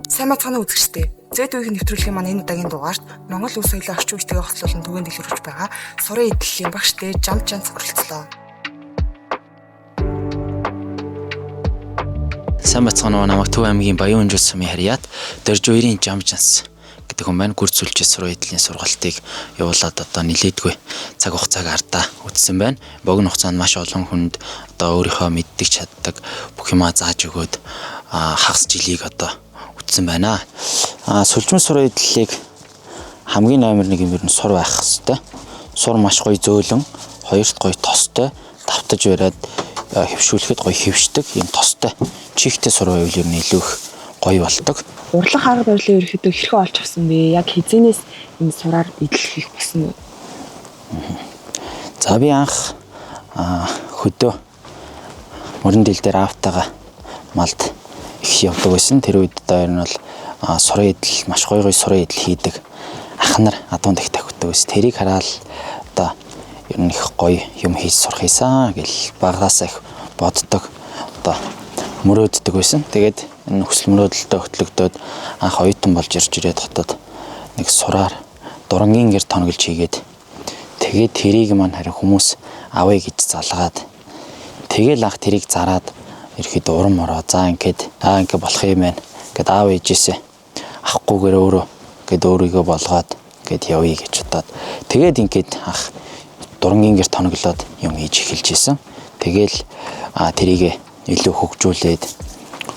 Сайн бацгааны үзэгчдээ. Зэд үеийн нэвтрүүлгийн маань энэ удаагийн дугаарт Монгол Улс соёлын орчин үеийнхээ хослолон түгээн дэлгэрүүлж байгаа сурын эдлэлийн багштай Жамт Жанц оролцлоо. Сайн бацгаана намайг Төв аймгийн Баян Өнжил сумын харьяат Дорж хоёрын Жамт Жанц гэдэг хүн маань гүрцүүлж сурын эдлийн сургалтыг явуулаад одоо нилээдгүй цаг хугацааг ардаа үтсэн байна. Богино хугацаанд маш олон хүнд одоо өөрийнхөө мэддэг чаддаг бүх юмаа зааж өгөөд хагас жилийг одоо үтсэн байна. Сүлжмэн сурын эдлэлийг хамгийн номер 1 юм ер нь сур байх хэвээр. Сур маш гоё зөөлөн, хоёрт гоё тостой, давтаж бариад хөвшүүлэхэд гоё хөвшдөг юм тостой. Чихтэй сур байвал ер нь илүү их гоё болдог. Урлаг хагас барилын ерөөхдөө хэрхэн олж авсан бэ? Яг хизэнээс энэ сураар эдлэх болсон уу? За би анх хөдөө мөрөн дил дээр аавтайгаа малд их явдаг байсан. Тэр үед одоо ер нь бол сурын эдэл маш гоё сурын эдэл хийдэг ах нар адуунд их тавьдаг байсан. Тэрийг хараад одоо ер нь их гоё юм хийж сурах юмсан гэл багаас их боддог. Одоо мөрөөддөг байсан. Тэгээд энэ хүсэл мөрөөдөлтөд хөтлөгдөөд анх оюутан болж ирж ирээд хотод нэг сураар дурангийн гэр тоноглож хийгээд тэгээд тэрийг маань харин хүмүүс авъя гэж залгаад тэгэл анх тэрийг зараад ерөөд урам ороо за ингээд болох юм байна гэд аав ээжээсээ авахгүйгээр өөрөө гээд өөрийгөө болгоод гээд явъя гэж бодоод тэгээд ингээд анх дурангийн гэр тоноглоод юм хийж эхэлж исэн. Тэгэл тэрийг илүү хөгжүүлээд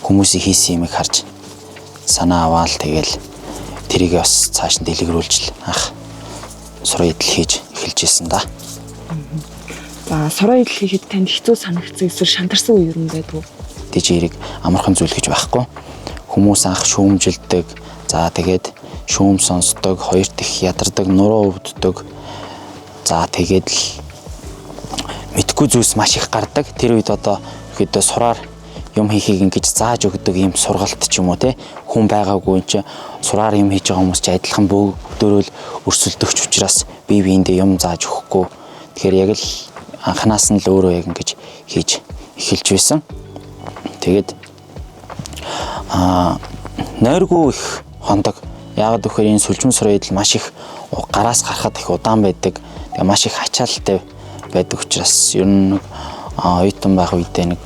хүмүүсийн хийсэн юмыг харж санаа аваад тэгэл тэрийг бас цааш нь дэлгэрүүлж анх сурын эдэл хийж эхэлж исэн да. За сурын эдэл хийхэд танд хэцүү санагдсан эсвэл шантарсан үе юм байдгүй? Тэж эрэг амархан зүйл гэж байхгүй. Хүмүүс анх шүүмжилдэг. За тэгээд шүүм сонсдог, хоёрт их ядардаг, нуруу өвддөг. За тэгээд л мэдгүй зүйлс маш их гардаг. Тэр үед одоо ихэд сураар юм хийхийг ингэж зааж өгдөг юм сургалт ч юм уу те хүн байгаагүй юм чи сураар юм хийж байгаа хүмүүс ч адилхан бүгдөө л өрсөлдөгч учраас бие биендээ юм зааж өгөхгүй. Тэгэхээр яг л анханаас нь л өөрөө яг ингэж хийж эхэлж байсан. Тэгээд нойргүй их хондог. Яагаад гэвэл энэ сүлжмэн сурын эдэл маш их гараас гарахад их удаан байдаг. Тэгээ маш их ачаалттай байдаг учраас ер нь оюутан байх үедээ нэг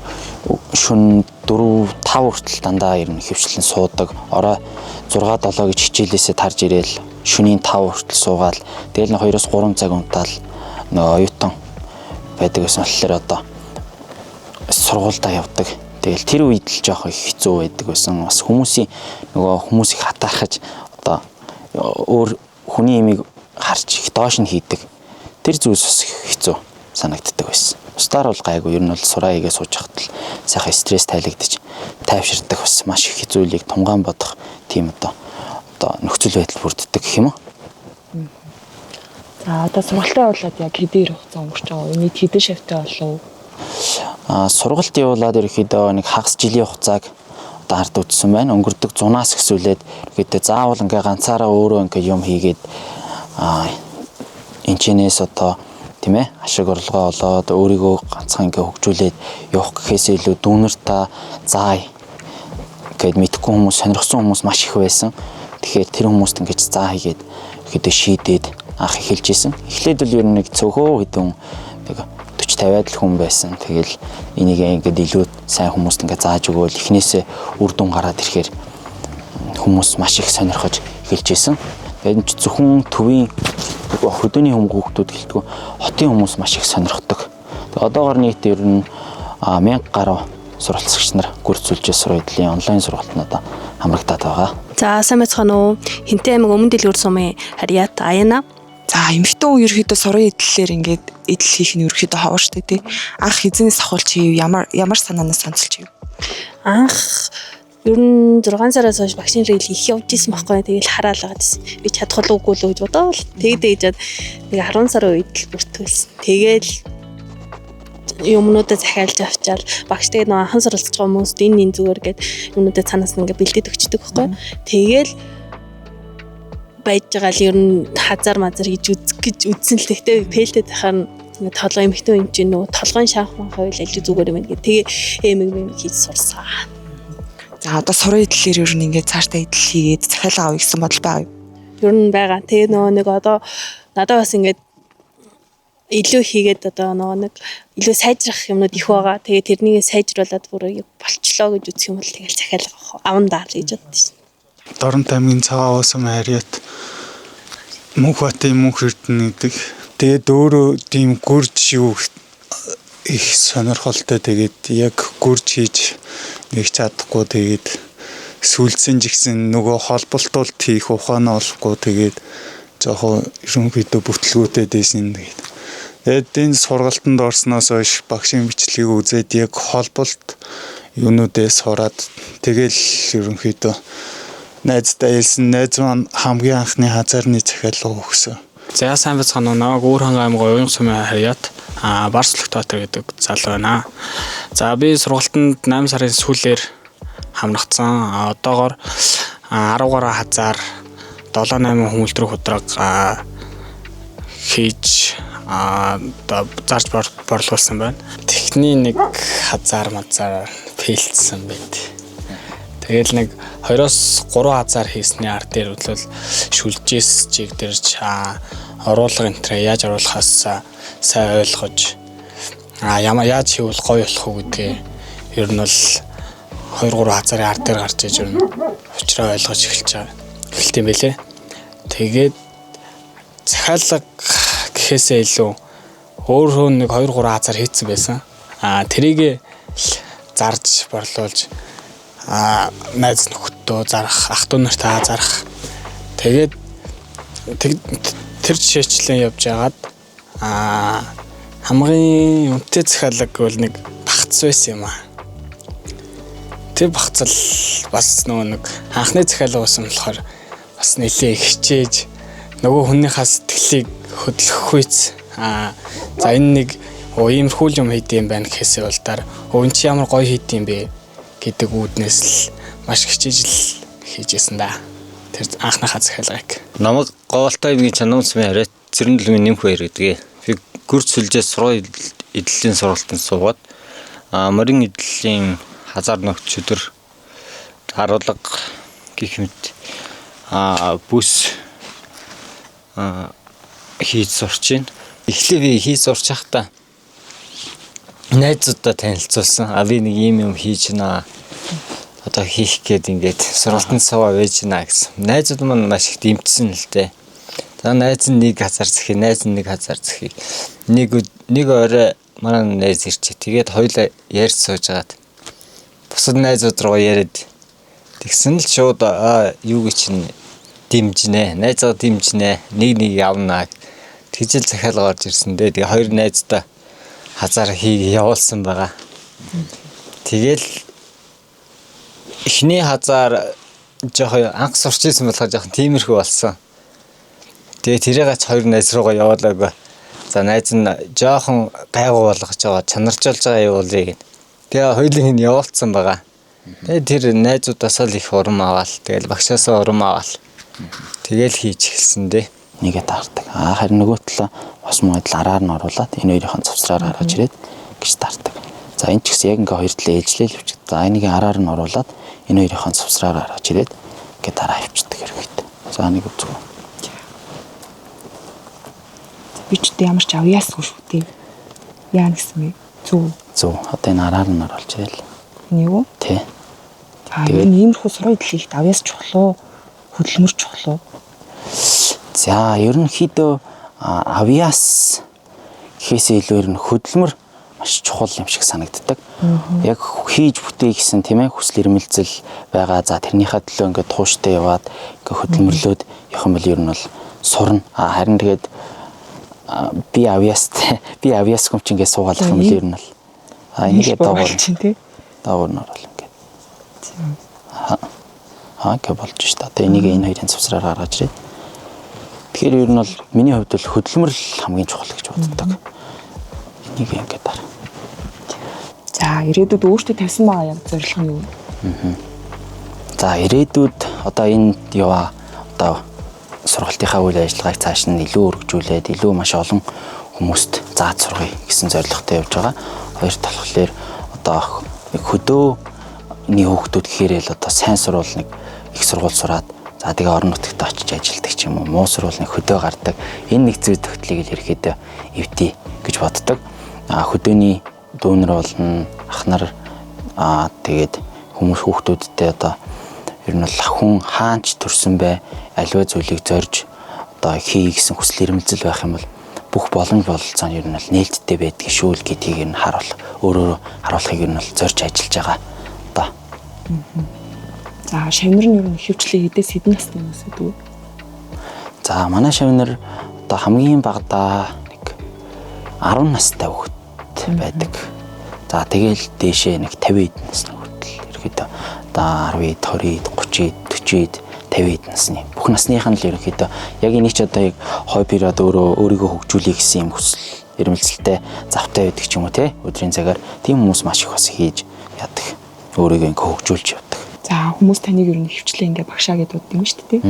шөнө 4-5 хүртэл дандаа ер нь хөвчлэн суудаг. Орой 6-7 гэж хичээлээсээ тарж ирээл шөнийн 5 хүртэл суугаал. Тэгэл 2-3 цаг унтаал нөгөө оюутан байдаг гэсэн болохоор одоо сургуультай явдаг. Тэгэл тэр үед л жоох хэцүү байдаг байсан. Бас хүмүүсийг хатаахаж одоо өөр хүний имийг харж их доош нь хийдэг. Тэр зүйлс бас хэцүү санагддаг байсан. Бусдаар бол гайгүй ер нь бол сураа игээ сууж хахад л сайхан стресс тайлагдаж тайвширдаг бас маш их зүйлийг тунгаан бодох тийм одоо нөхцөл байдал бүрддэг гэх юм уу. За одоо сургалтаа явуулаад яг хэдийн хугацаа өнгөрч байгаа вэ? Нийт хэдэн шавьтай болов? Сургалт явуулаад ерөөхдөө нэг хагас жилийн хугацааг одоо ард үтсэн байна. Өнгөрдөг зунаас гисүүлээд ерөөхдөө заавал ингээ ганцаараа өөрөө ингээ юм хийгээд энчнээс одоо тийм ээ ашиг орлогоо олоод өөрийгөө ганцхан ингээ хөгжүүлээд явах гэхээс илүү дүүнер та заая гэд мэдхгүй хүмүүс сонирхсон хүмүүс маш их байсан. Тэгэхээр тэр хүмүүст ингээ заа хийгээд ихэд шийдээд анх эхэлж исэн. Эхлээд л ер нь нэг цөөхөө хэдэн 40-50-аад л хүн байсан. Тэгэл энийг ингээд илүү сайн хүмүүст ингээ зааж өгөөл эхнээсээ үр дүн гараад ирэхээр хүмүүс маш их сонирхож эхэлж исэн. Тэгээд зөвхөн төвийн хөдөөний хүмүүст гэлтгүй хотын хүмүүс маш их сонирхдог. Тэгээд одоогоор нийт ер нь 1000 гаруй суралцагч нар гүрцүүлж сурын эдлийн онлайн сургалтнуудаа хамрагдаад байгаа. За сайн байцгаана уу? Хинтээ аймаг Өмнө Дэлгүүр сумын харьяат Аяна. За эмэгтэй хүн ерөөхдөө сурын эдлэлээр ингээд эдэл хийх нь ерөөхдөө ховор штэ тий. Анх хизэнээс ахуулж хийв ямар санаанаас сонцолж хийв? Анх ер нь 6 сараас хойш вакцин рил их явж исэн байхгүй. Тэгэл хараалгаад исэн. Би чадах болоогүй л гэж бодоол. Тэгэд ээжээд нэг 10 сарын үед л бүртгүүлсэн. Тэгэл юмнуудаа захиалж авчаал багштай нэг анхан суралцж байгаа хүмүүст энэ зүгээр гээд юмнуудаа цаанаас нь ингээ бэлдээд өгчдөг байхгүй. Тэгэл байж байгаа л ер нь хазар мазар хийж үзэх гэж үзсэн л тэгтээ пэлтэд захаар толгой эмхтэн юм чинь нөгөө толгойн шанх маань хоёул аль зүгээр юм гээд тэгээ эмэг хийж сурсан. За одоо сурын эдлэлээр ер нь ингээд цаашдаа эдэл хийгээд захиалга авъя гэсэн бодол байгаа юу? Ер нь байгаа. Тэгээ нөгөө нэг одоо надад бас ингээд илүү хийгээд одоо нөгөө нэг илүү сайжрах юмнууд их байгаа. Тэгээ тэрнийг сайжруулад бүр болчлоо гэж үзэх юм бол тэгэл захиалга аван даа л гэж боддоо шин. Дорнот аймгийн цагаан уусам хариат Мөнх Батын Мөнх Эрдэнэ гэдэг. Тэгээд өөрөө тийм гүрж юу их сонирхолтой, тэгээд яг гүрж хийж нэг чадахгүй, тэгээд сүлдсэн жигсэн нөгөө холболтуулт хийх ухаанаа олохгүй, тэгээд жоохон ерөнхийдөө бүтлгүүтэй дэсэн. Тэгээд энэ сургалтанд орсноос хойш багшийн бичлэгийг үзээд яг холболт юунуудээс сураад тэгэл ерөнхийдөө найздаа хэлсэн, найз маань хамгийн анхны хазаарны захиалга өгсөн. За сайн бацхан намайг Өөрхөн аймгийн Уян сумын хариат Барслах Театр гэдэг залуу байна. За би сургалтанд 8 сарын сүүлээр хамрагдсан. Одоогоор 10 хазаар 7-8 хүмүүлтрэх худраг хийж зарж борлуулсан байна. Техний 1 хазаар мазаар фейлдсэн байт. Тэгэл нэг 2-3 хазаар хийсний ард дээр бол шүлжээс чигдэрч оруулах энтрэ яаж оруулахаас сайн ойлгож яаж хийвэл гоё болох уу гэдгээ ер нь бол 2-3 хазарын ард дээр гарч иж ер нь учраа ойлгож эхэлт юм байлээ. Тэгээд захиалга гэхээсээ илүү өөрөө нэг 2-3 хазаар хийцэн байсан. Тэрийг зарж борлуулж найз нөхөдөө зарах, ах トゥ нартай зарах. Тэгээд тэр жишээчлэн явж байгаад хамгийн үнэтэй захиалга бол нэг багц байсан юм аа. Тэр багцал бас нөгөө нэг анхны захиалга байсан болохоор бас нэлээ хичээж нөгөө хүнийхээ сэтгэлийг хөдлөх үйц. За энэ нэг иймэрхүү юм хийдэм байх гэхээсээ бол өн чи ямар гоё хийдэм бэ гэдэг үүднээс л маш хичээж л хийжсэн да. Тэр анхныхаа захиалгыг. Намайг Говьалтай аймгийн Чанамын сумын хариат Цэрэндэлмийн Нэмх Баяр гэдэг. Би гүрж сүлжээс сургууль эдлэлийн сургалтанд суугаад морин эдлэлийн хазар ногч өдөр харуулга гэх мэт бүс хийж сурч байна. Эхлээ би хийж сурч байхдаа найзуудаа танилцуулсан. Би нэг юм хийж байна. Одоо хийх гээд ингээд сургалтанд суугаа байж байна гэсэн. Найзууд маань маш их дэмжсэн л дээ. За найз нь 1 хазар захий, найз нь 1 хазар захий. Нэг орой манай найз ирчээ. Тэгээд хоёулаа ярьж сууж агаад бусад найзууд руу яриад тэгсэн л шууд юу гэж чинь дэмжнэ. Найзаа дэмжнэ. Нэг явна. Тэгжэл захиалга орж ирсэн дээ. Тэгээ хоёр найздаа хазар хийг явуулсан байгаа. Тэгэл эхний хазар жоохон анх сурч ирсэн болохоор жоохон тиймэрхүү болсон. Тэгээ тэрийгач хоёр найз руугаа явуулаагүй. За найз нь жоохон гайгүй болгож байгаа, чанаржуулж байгаа явуулъя гэнэ. Тэгээ хоёулын нь явуулсан байгаа. Тэгээ тэр найзуудаас л их урам аваал. Тэгэл багшаас урам аваал. Тэгэл хийж эхэлсэн дээ. Нэгэ таардаг. Харин нөгөө талаа бас модл араар нь оруулаад энэ хоёрын цавцраар гаргаж ирээд гэж таардаг. За энэ ч гэсэн яг ингээ хоёр талаа ээлжлээл явчих. За энийг араар нь оруулаад энэ хоёрын цавцраар гаргаж ирээд ингээ дараа авчдаг хэрэгэйтэй. За нэг үзгүй. Би ч ямар ч авьяасгүй шүү дээ. Яа гэсэн бэ? Зөв. Одоо энэ араар нь оруулж ирэл. Нэг үү? Тий. Тэгээд иймэрхүү сургууль хэлхийд авьяас чухал уу? Хөдөлмөр чухал уу? За ерөнхийдөө авьяас гэхээсээ илүү ер нь хөдөлмөр маш чухал юм шиг санагддаг. Яг хийж бүтээ гэсэн тийм ээ хүсэл эрмэлзэл байгаа. За тэрнийхээ төлөө ингээд тууштай яваад ингээд хөдөлмөрлөөд явах юм бол ер нь бол сурна. Харин тэгээд би авьяас хүм чи ингээд суугаалах юм бол ер нь бол энийг даавар нь орол ингээд. Гэ болж шүү дээ. Энийг энэ хоёрын цавцраар гаргаж ирээд. Тэгэхээр ер нь бол миний хувьд бол хөдөлмөр л хамгийн чухал гэж боддог. Энийг ингээд дараа. За ирээдүйд өөртөө тавьсан байгаа яг зорилго нь юу? За ирээдүйд одоо энэ яваа одоо сургалтынхаа үйл ажиллагааг цааш нь илүү өргөжүүлээд илүү маш олон хүмүүст зааж сургая гэсэн зорилготой явж байгаа. Хоёр талхлаар одоо хөдөө хүүхдүүд гэхээр л одоо сайн сурвал нэг их сургууль сураад за тэгээ орон нутагт очиж ажилладаг ч юм уу, муу сурвал нэг хөдөө гардаг. Энэ нэг зүй тогтлыг л ерөөдөө эвдээ гэж боддог. Хөдөөний дүүнэр болно, ах нар тэгээд хүмүүс хүүхдүүдтэй одоо ер нь бол хүн хаанч төрсөн бай, аливаа зүйлийг зорж одоо хий гэсэн хүсэл эрмэлзэл байх юм бол бүх боломж бололцоо нь ер нь бол нээлттэй байдаг шүү л гэдгийг ер нь өөрөөрөө харуулахыг ер нь бол зорж ажиллаж байгаа одоо. За шавнар нь ер нь хөвчлээ хэдээс хэдэн насны хүмүүс гэдэг вэ? За манай шавнар одоо хамгийн багадаа нэг 10 настай хүүхэд байдаг. За тэгэл дээшээ нэг 50 эд насны хүртэл ерөөдөө одоо 10, 20, 30, 40, 50 насны бүх насных нь л ерөөхдөө яг энийг ч одоо яг хоббироод өөрийгөө хөгжүүлэх гэсэн юм хүсэл эрмэлзэлтэй завтай байдаг ч юм уу те өдрийн цагаар тийм хүмүүс маш их бас хийж яадаг. Өөрийгөө ингээ хөгжүүлж явдаг. За хүмүүс таныг ер нь хөвчлээ ингээ багшаа гэдээ дууддаг юм шүү дээ.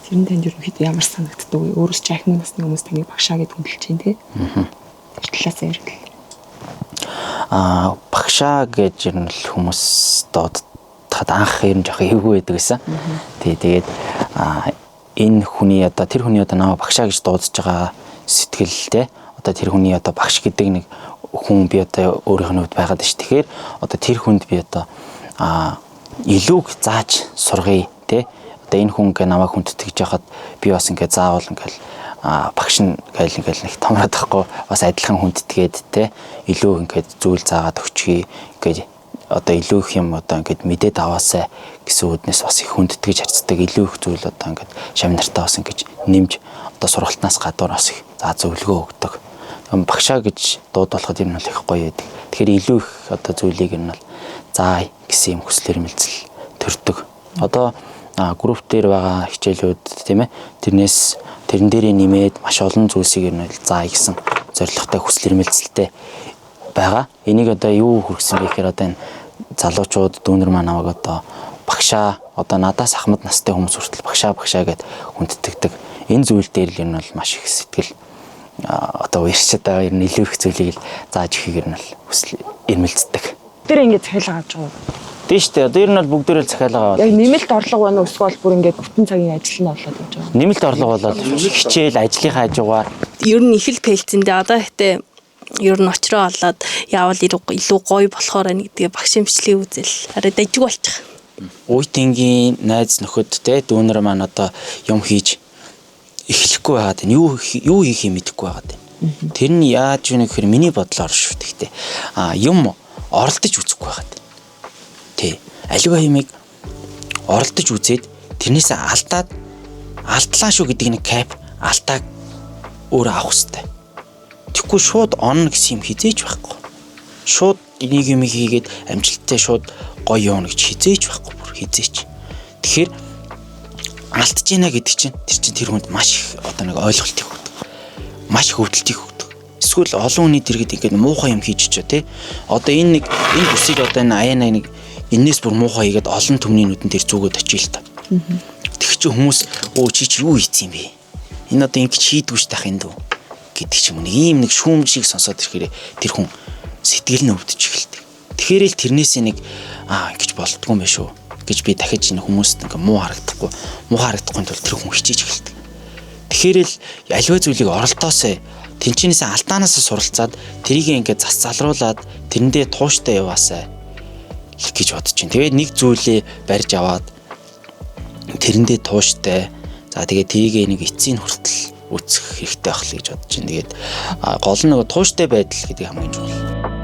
Тэр нь танд ерөнхийдөө ямар санагддаг вэ? Өөрөөс ч ахмад насны хүмүүс таныг багшаа гэдээ хүндэлж байна те. Тэр талаас нь ярил. Багшаа гэж ер нь хүмүүс дуудахад анх ер нь жоох эвгүй байдаг гэсэн. Тэгээд энэ хүний одоо тэр хүний одоо намайг багшаа гэж дуудаж байгаа сэтгэлтэй одоо тэр хүний одоо багш гэдэг нэг хүн би одоо өөрийнх нь хувьд байгаад байна шүү. Тэгэхээр одоо тэр хүнд би одоо илүүг зааж сургая те. Одоо энэ хүн ингээ намайг хүндэтгэж яхад би бас ингээ заавал ингээл багш нь ингээл нэг томроод байхгүй бас адилхан хүндэтгээд те илүү ингээд зүйл заагаад өгчихье ингээд одоо илүү их юм одоо ингээд мэдээд аваасаа гэсэн үднээс бас их хүндэтгэж харцдаг илүү их зүйл одоо ингээд шавнартаа бас ингээд нэмж одоо сургалтнаас гадуур бас их за зөвлөгөө өгдөг. Багшаа гэж дуудуулахад юм бол их гоё байдаг. Тэгэхээр илүү их одоо зүйлийг юм бол заа гэсэн юм хүслэр мэлцэл төрдөг. Одоо групп дээр байгаа хичээлүүд тийм ээ тэрэн дээрээ нэмээд маш олон зүйлсийг юм заа гэсэн зорилготой хүслэр мэлцэлтэй байгаа. Энийг одоо юу хүргэсэн бэ гэхээр одоо энэ залуучууд дүүнер маань намайг одоо багшаа одоо надаас ахмад настай хүмүүс хүртэл багшаа гэд хүндэтгдэг. Энэ зүйл дээр л юм бол маш их сэтгэл одоо уярчаад байгаа ер нь илүү их зүйлийг л зааж өгөхийг ер нь хүсэл эрмэлздэг. Тэр ингээд захиалга авч байгаа. Тийм шүү дээ. Одоо ер нь бол бүгдээрээ л захиалга аваад. Яг нэмэлт орлого байна уу эсвэл бүр ингээд бүтэн цагийн ажил нь болоод явж байгаа. Нэмэлт орлого болоод хичээл ажлынхаа хажуугаар Ер нь их л фейлцэндээ одоо ихтэй ер нь очроо олоод яавал илүү гоё болохоор байна гэдгийг багшийн бичлэгийн үзэл арай дажиг болчих. Уйтингийн найз нөхөд те дүүнер маань одоо юм хийж эхлэхгүй байгаад байна. Юу хийхээ мэдэхгүй байгаад байна. Тэр нь яаж вэ гэхээр миний бодлоор шүү дээ. Юм оролдож үзэхгүй байгаад байна. Тэ. Аливаа юмыг оролдож үзээд тэрнээсээ алдлаа шүү гэдэг нэг кап алдааг өөрөө авах хэрэгтэй. Тэгэхгүй шууд онно гэсэн юм хизээж байхгүй. Шууд энийг юм хийгээд амжилттай шууд гоё явна гэж хизээж байхгүй бүр хизээч. Тэгэхээр алдж ийна гэдэг чинь тэр хүнд маш их одоо нэг ойлголтыг өгдөг. Маш их хөвдөлтийг өгдөг. Эсвэл олон хүний дэргэд ингээд муухай юм хийж чаа тий. Одоо энэ бүсийг одоо энэ аяна нэг энээс бүр муухай хийгээд олон түмний нүдэн дээр зүгөөд очие л та. Тэг чи хүмүүс чи юу хийцэн юм бэ? Энэ одоо ингэж хийдгүй ш тах энэ дүү гэдэг ч юм уу. Ийм нэг шүүмж шиг сонсоод ирэхээр тэр хүн сэтгэл нь өвдөж эхэлдэг. Тэгэхээр л тэрнээсээ нэг ингэж болтгүй юм байна шүү гэж би дахиж энэ хүмүүст ингээ муу харагдахгүй тул тэр хүн хичээж эхэлдэг. Тэгэхээр л аливаа зүйлийг оролдоосоо тэнчнээсээ алдаанаасаа суралцаад тэрийг ингээ зас залруулад тэрэндээ тууштай яваасаа гэж бодож чинь. Тэгээд нэг зүйлээ барьж аваад тэрэндээ тууштай за тэгээд тийг нэг эцсийн хүртэл үүсгэх хэрэгтэй байх л гэж бодож чинь. Тэгээд гол нь тууштай байдал гэдэг хамгийн чухал.